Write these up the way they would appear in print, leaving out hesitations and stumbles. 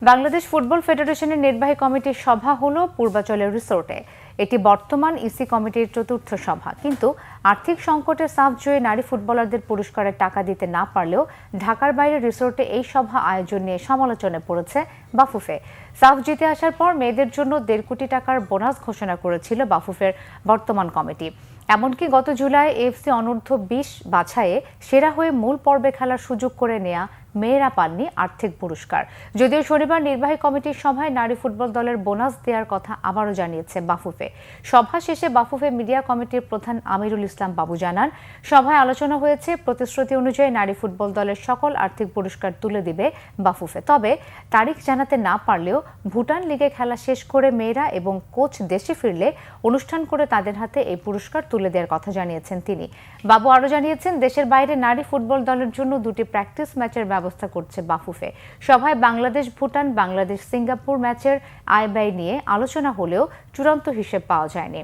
Bangladesh football ফেডারেশনের নির্বাহী কমিটির সভা হলো পূর্বাচলের রিসোর্টে। এটি বর্তমান ইসি কমিটির চতুর্থ সভা। কিন্তু আর্থিক সংকটে সাফ জয়ী নারী ফুটবলারদের পুরস্কারের টাকা দিতে না পারলেও ঢাকার বাইরে রিসোর্টে এই সভা আয়োজন নিয়ে সমালোচনায় পড়েছে বাফুফে। সাফ জিতে আসার পর মেয়েদের জন্য 1.5 কোটি টাকার বোনাস ঘোষণা করেছিল বাফুফের বর্তমান কমিটি। এমনকি গত জুলাই এএফসি অনূর্ধ্ব 20 বাছাইয়ে সেরা হয়ে মূল পর্বে খেলার সুযোগ করে নেয়া মেয়েরা পাননি আর্থিক পুরস্কার। যদিও শনিবার নির্বাহী কমিটির সভায় নারী ফুটবল দলের বোনাস দেওয়ার কথা আবারও জানিয়েছে বাফুফে। সভা শেষে বাফুফে মিডিয়া কমিটির প্রধান আমিরুল ইসলাম বাবু জানান, সভায় আলোচনা হয়েছে প্রতিশ্রুতি অনুযায়ী নারী ফুটবল দলের সকল আর্থিক পুরস্কার তুলে দিবে বাফুফে। তবে তারিখ জানাতে না পারলেও ভুটান লিগে খেলা শেষ করে মেয়েরা এবং কোচ দেশে ফিরলে অনুষ্ঠান করে তাদের হাতে এই পুরস্কার তুলে দেওয়ার কথা জানিয়েছেন তিনি। বাবু আরও জানিয়েছেন, দেশের বাইরে নারী ফুটবল দলের জন্য 2টি প্র্যাকটিস ম্যাচের ব্যবস্থা করছে বাফুফে। সভায় বাংলাদেশ ভুটান, বাংলাদেশ সিঙ্গাপুর ম্যাচের আয় ব্যয় নিয়ে আলোচনা হলেও চূড়ান্ত হিসেব পাওয়া যায়নি।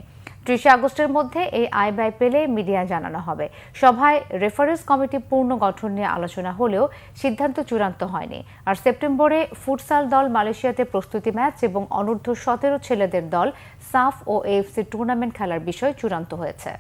30 আগস্টের মধ্যে এই আয় ব্যয় পেলে মিডিয়া জানানো হবে। সভায় রেফারেন্স কমিটি পূর্ণ গঠন নিয়ে আলোচনা হলেও সিদ্ধান্ত চূড়ান্ত হয়নি। আর সেপ্টেম্বরে ফুটসাল দল মালয়েশিয়াতে প্রস্তুতি ম্যাচ এবং অনূর্ধ্ব 17 ছেলেদের দল সাফ ও এএফসি টুর্নামেন্ট খেলার বিষয় চূড়ান্ত হয়েছে।